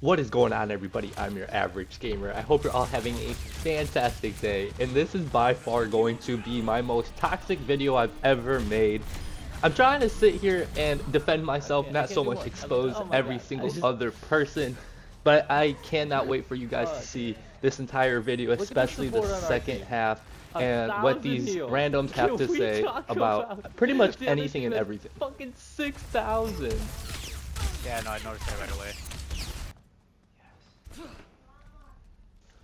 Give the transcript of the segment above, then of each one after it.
What is going on, everybody? I'm your average gamer. I hope you're all having a fantastic day, and this is by far going to be my most toxic video I've ever made. I'm trying to sit here and defend myself, not so much expose every single other person, but I cannot wait for you guys to see this entire video, especially the second half, and what these randoms have to say about pretty much anything and everything. Fucking 6,000. Yeah, no, I noticed that right away.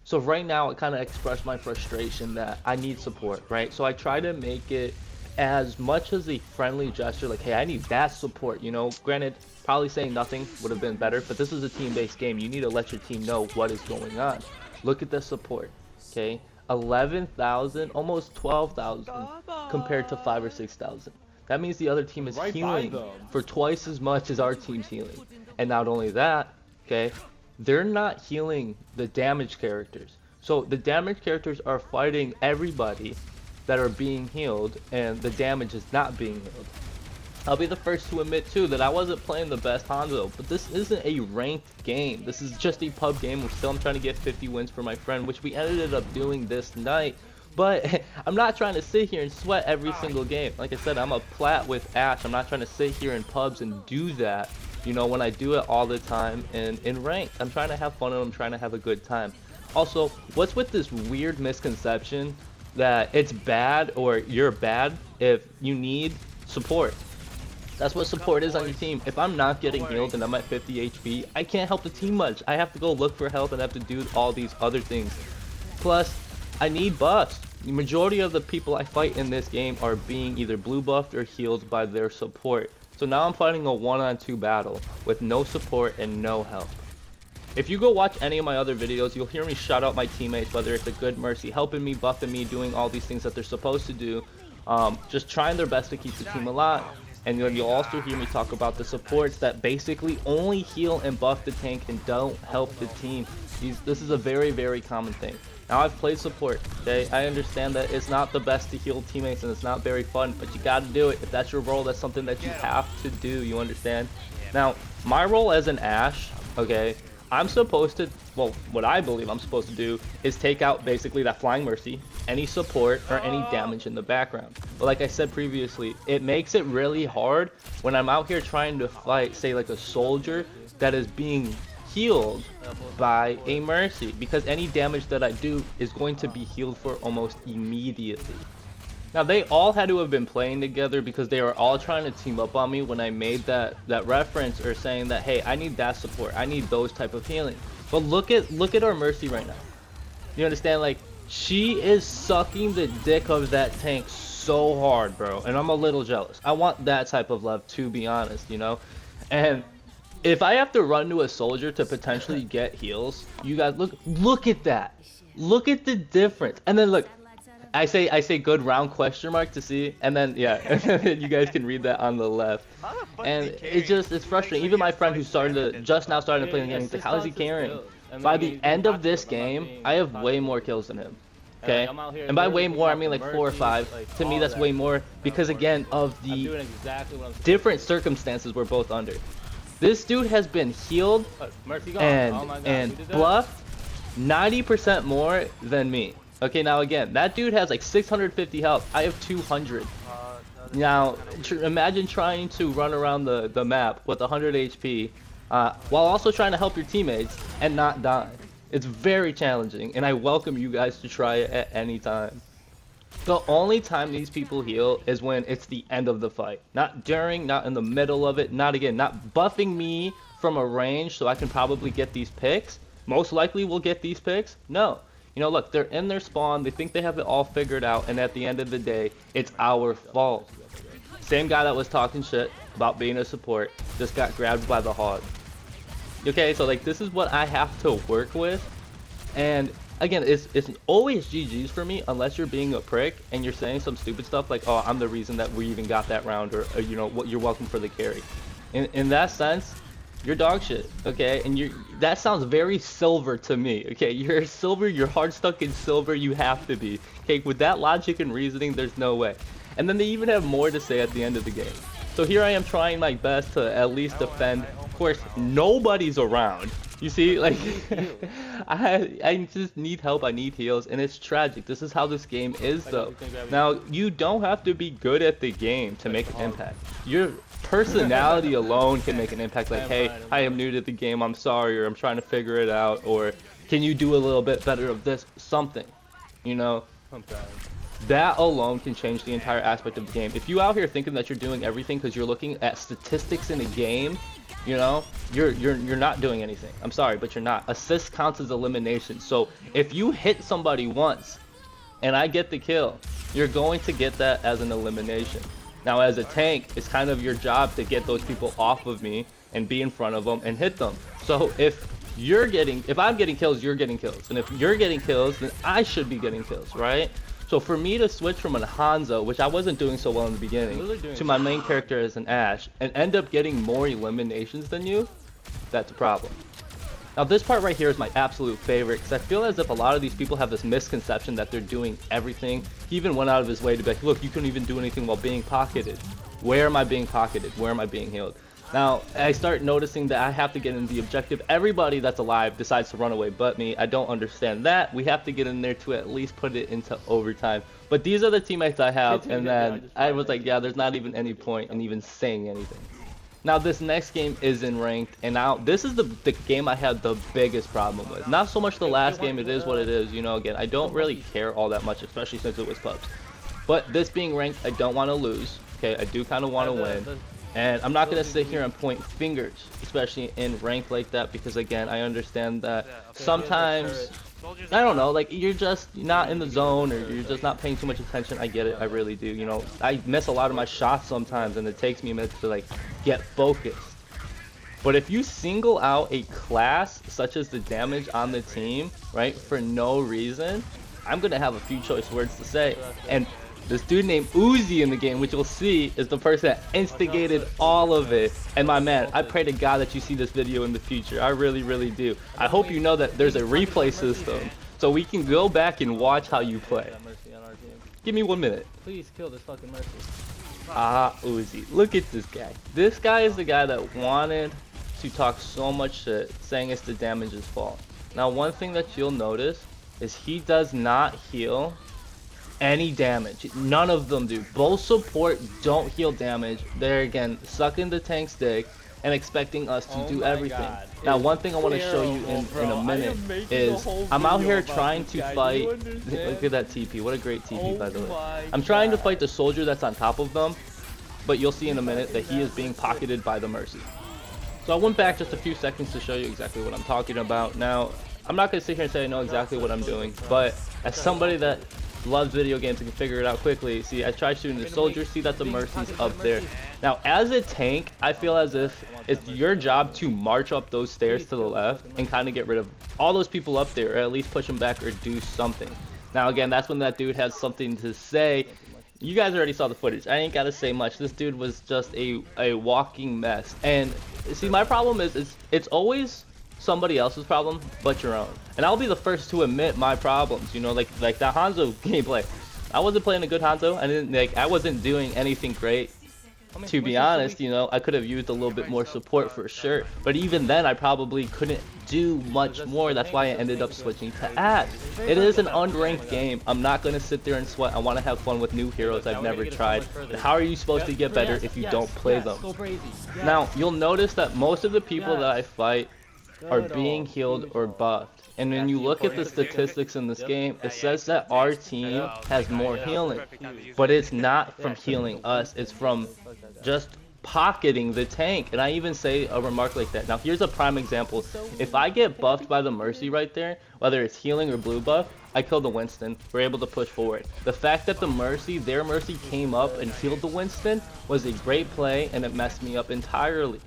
So right now, I kind of express my frustration that I need support, right? So I try to make it as much as a friendly gesture, like, hey, I need that support, you know? Granted, probably saying nothing would have been better, but this is a team-based game. You need to let your team know what is going on. Look at the support, okay? 11,000, almost 12,000 compared to 5 or 6,000. That means the other team is healing for twice as much as our team's healing. And not only that, okay, they're not healing the damage characters. So the damage characters are fighting everybody that are being healed, and the damage is not being healed. I'll be the first to admit too that I wasn't playing the best Hanzo, but this isn't a ranked game. This is just a pub game. I'm trying to get 50 wins for my friend, which we ended up doing this night. But I'm not trying to sit here and sweat every single game. Like I said, I'm a Plat with Ash. I'm not trying to sit here in pubs and do that, you know, when I do it all the time in ranked. I'm trying to have fun and I'm trying to have a good time. Also, what's with this weird misconception that it's bad or you're bad if you need support? That's what support is on your team. If I'm not getting healed and I'm at 50 HP, I can't help the team much. I have to go look for help and I have to do all these other things. Plus, I need buffs. The majority of the people I fight in this game are being either blue buffed or healed by their support. So now I'm fighting a 1-on-2 battle with no support and no help. If you go watch any of my other videos, you'll hear me shout out my teammates, whether it's a good Mercy helping me, buffing me, doing all these things that they're supposed to do, just trying their best to keep the team alive. And then you'll also hear me talk about the supports that basically only heal and buff the tank and don't help the team. This is a very, very common thing. Now, I've played support, okay? I understand that it's not the best to heal teammates and it's not very fun, but you gotta do it. If that's your role, that's something that you have to do, you understand? Now, my role as an Ashe, okay, I'm supposed to, well, what I believe I'm supposed to do is take out basically that Flying Mercy, any support, or any damage in the background. But like I said previously, it makes it really hard when I'm out here trying to fight, say, like a soldier that is being healed by a Mercy, because any damage that I do is going to be healed for almost immediately. Now, they all had to have been playing together because they were all trying to team up on me when I made that reference, or saying that, hey, I need that support, I need those type of healing. But look at our Mercy right now. You understand? Like, she is sucking the dick of that tank so hard, bro, and I'm a little jealous. I want that type of love, to be honest, you know. And if I have to run to a soldier to potentially get heals, you guys look at that. Look at the difference. And then look, I say good round question mark to see, and then yeah, you guys can read that on the left. And it's frustrating. Even my friend who just now started to play the game, he's like, how is he carrying? By the end of this game, I have way more kills than him. Okay, and by way more I mean like 4 or 5. To me, that's way more because, again, of the different circumstances we're both under. This dude has been healed and bluffed 90% more than me. Okay, now again, that dude has like 650 health. I have 200. Now, imagine trying to run around the map with 100 HP while also trying to help your teammates and not die. It's very challenging, and I welcome you guys to try it at any time. The only time these people heal is when it's the end of the fight. Not during, not in the middle of it, not buffing me from a range so I can probably get these picks. Most likely we'll get these picks. No. You know, look, they're in their spawn, they think they have it all figured out, and at the end of the day, it's our fault. Same guy that was talking shit about being a support just got grabbed by the hog. Okay, so like, this is what I have to work with, and again, it's always GG's for me unless you're being a prick and you're saying some stupid stuff like, oh, I'm the reason that we even got that round, or you know, what, you're welcome for the carry. In that sense, you're dog shit, okay? And that sounds very silver to me, okay? You're silver, you're hard stuck in silver, you have to be. Okay, with that logic and reasoning, there's no way. And then they even have more to say at the end of the game. So here I am trying my best to at least defend. Of course, nobody's around. You see, like, I just need help. I need heals, and it's tragic. This is how this game is, though. Now, you don't have to be good at the game to make an impact. Your personality alone can make an impact. Like, hey, I am new to the game. I'm sorry, or I'm trying to figure it out, or can you do a little bit better of this? Something, you know. That alone can change the entire aspect of the game. If you out here thinking that you're doing everything because you're looking at statistics in a game, you know, you're not doing anything. I'm sorry, but you're not. Assist counts as elimination. So if you hit somebody once and I get the kill, you're going to get that as an elimination. Now as a tank, it's kind of your job to get those people off of me and be in front of them and hit them. So if I'm getting kills, you're getting kills. And if you're getting kills, then I should be getting kills, right? So for me to switch from a Hanzo, which I wasn't doing so well in the beginning, to my main character as an Ashe, and end up getting more eliminations than you, that's a problem. Now this part right here is my absolute favorite, because I feel as if a lot of these people have this misconception that they're doing everything. He even went out of his way to be like, look, you couldn't even do anything while being pocketed. Where am I being pocketed? Where am I being healed? Now, I start noticing that I have to get in the objective. Everybody that's alive decides to run away but me. I don't understand that. We have to get in there to at least put it into overtime. But these are the teammates I have, and then I was like, yeah, there's not even any point in even saying anything. Now, this next game is in ranked, and now this is the game I had the biggest problem with. Not so much the last game, it is what it is. You know, again, I don't really care all that much, especially since it was pubs. But this being ranked, I don't want to lose. Okay, I do kind of want to win. And I'm not going to sit here and point fingers, especially in rank like that, because again, I understand that sometimes, I don't know, like you're just not in the zone or you're just not paying too much attention. I get it, I really do. You know, I miss a lot of my shots sometimes and it takes me a minute to like get focused. But if you single out a class such as the damage on the team, right, for no reason, I'm going to have a few choice words to say. And this dude named Uzi in the game, which you'll see, is the person that instigated all of it. And my man, I pray to God that you see this video in the future. I really, really do. I hope you know that there's a replay system, so we can go back and watch how you play. Give me 1 minute. Please kill this fucking Mercy. Ah, Uzi. Look at this guy. This guy is the guy that wanted to talk so much shit, saying it's the damage's fault. Now, one thing that you'll notice is he does not heal any damage. None of them do. Both support don't heal damage. They're again sucking the tank's dick and expecting us to do everything. God. Now one thing I want to show you in a minute is I'm out here trying to fight. Look at that TP. What a great TP, by the way. I'm trying to fight the soldier that's on top of them, but you'll see in a minute that he is being pocketed by the Mercy. So I went back just a few seconds to show you exactly what I'm talking about. Now I'm not going to sit here and say I know exactly what I'm doing, but as somebody that loves video games and can figure it out quickly. See, I tried shooting the soldier, see that the Mercy's up there. Now, as a tank, I feel as if it's your job to march up those stairs to the left and kind of get rid of all those people up there, or at least push them back or do something. Now, again, that's when that dude has something to say. You guys already saw the footage. I ain't got to say much. This dude was just a walking mess. And, see, my problem is it's always somebody else's problem but your own, and I'll be the first to admit my problems. You know, like that Hanzo gameplay, I wasn't playing a good Hanzo. I wasn't doing anything great, to be honest. You know, I could have used a little bit more support for sure, but even then I probably couldn't do much more. That's why I ended up switching to Ashe. It is an unranked game. I'm not gonna sit there and sweat. I want to have fun with new heroes I've never tried. How are you supposed to get better if you don't play them? Now you'll notice that most of the people that I fight are being healed or buffed. And when you look at the statistics in this game, it says that our team has more healing. But it's not from healing us, it's from just pocketing the tank. And I even say a remark like that. Now here's a prime example. If I get buffed by the Mercy right there, whether it's healing or blue buff, I killed the Winston, we're able to push forward. The fact that the Mercy, their Mercy came up and healed the Winston was a great play, and it messed me up entirely.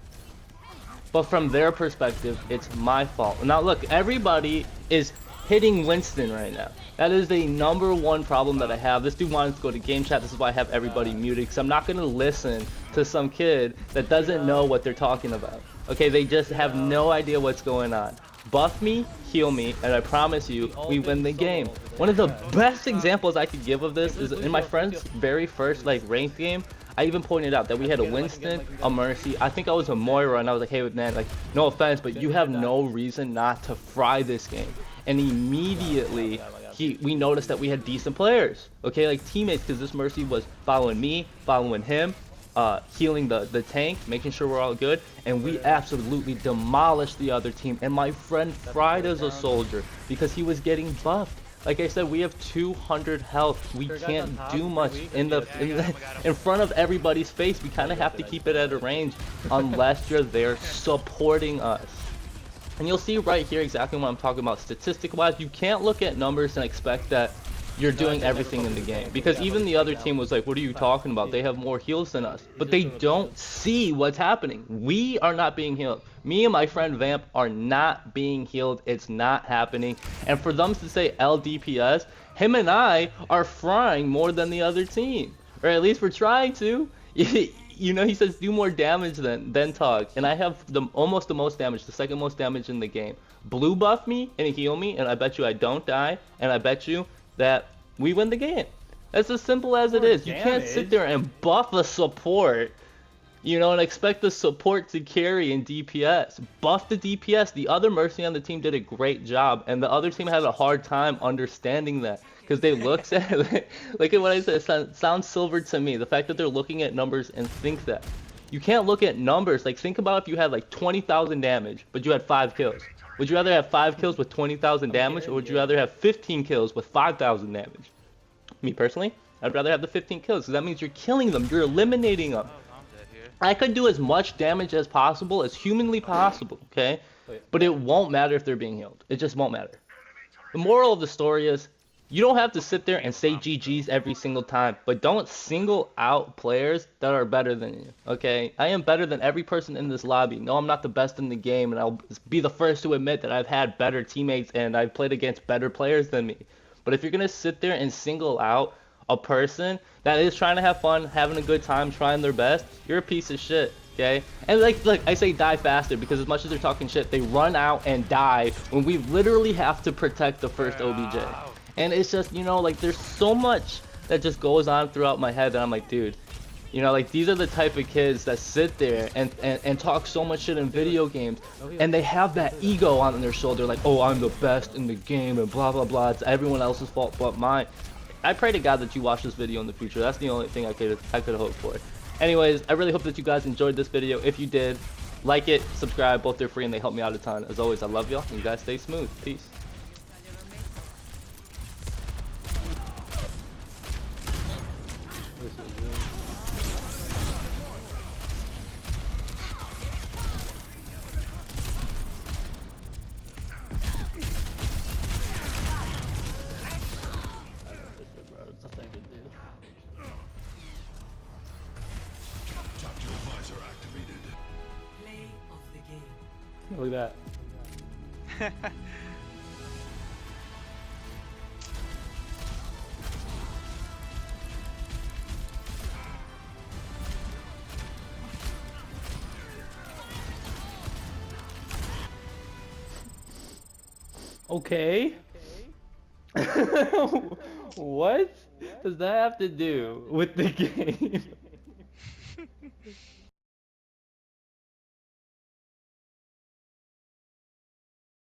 But from their perspective, it's my fault. Now look, everybody is hitting Winston right now. That is the #1 problem that I have. This dude wanted to go to game chat. This is why I have everybody muted, because I'm not going to listen to some kid that doesn't know what they're talking about. Okay, they just have no idea what's going on. Buff me, heal me, and I promise you, we win the game. One of the best examples I could give of this is in my friend's very first ranked game. I even pointed out that we had a Winston, a Mercy. I think I was a Moira, and I was like, hey, man, like, no offense, but you have no reason not to fry this game. And immediately, we noticed that we had decent players, okay, like teammates, because this Mercy was following me, following him, healing the tank, making sure we're all good, and we absolutely demolished the other team. And my friend fried as a soldier because he was getting buffed. Like I said, we have 200 health. We can't do much in front of everybody's face. We kind of have to keep it at a range unless you're there supporting us. And you'll see right here exactly what I'm talking about statistic-wise. You can't look at numbers and expect that you're doing everything in the game, because even the other team was like, what are you talking about? They have more heals than us. But they don't see what's happening. We are not being healed. Me and my friend Vamp are not being healed. It's not happening. And for them to say LDPS, him and I are frying more than the other team, or at least we're trying to. You know, he says do more damage than Tog, and I have almost the most damage, the second most damage in the game. Blue buff me and heal me, and I bet you I don't die, and I bet you that we win the game. That's as simple as it is. You can't sit there and buff a support, you know, and expect the support to carry in DPS. Buff the DPS. The other Mercy on the team did a great job, and the other team had a hard time understanding that, because they looked at it, look at what I said, it sounds silver to me. The fact that they're looking at numbers and think that. You can't look at numbers. Like, think about if you had like 20,000 damage, but you had 5 kills. Would you rather have 5 kills with 20,000 damage, or would you rather have 15 kills with 5,000 damage? Me personally, I'd rather have the 15 kills, because that means you're killing them, you're eliminating them. I could do as much damage as possible, as humanly possible, okay? But it won't matter if they're being healed. It just won't matter. The moral of the story is, you don't have to sit there and say GG's every single time, but don't single out players that are better than you, okay? I am better than every person in this lobby. No, I'm not the best in the game, and I'll be the first to admit that I've had better teammates and I've played against better players than me. But if you're going to sit there and single out a person that is trying to have fun, having a good time, trying their best, you're a piece of shit, okay? And like I say die faster, because as much as they're talking shit, they run out and die when we literally have to protect the first OBJ. And it's just, you know, like, there's so much that just goes on throughout my head that I'm like, dude, you know, like, these are the type of kids that sit there and talk so much shit in video games, and they have that ego on their shoulder, like, oh, I'm the best in the game, and blah, blah, blah, it's everyone else's fault but mine. I pray to God that you watch this video in the future. That's the only thing I could hope for. Anyways, I really hope that you guys enjoyed this video. If you did, like it, subscribe, both are free and they help me out a ton. As always, I love y'all, and you guys stay smooth. Peace. Look at that. Okay. What does that have to do with the game?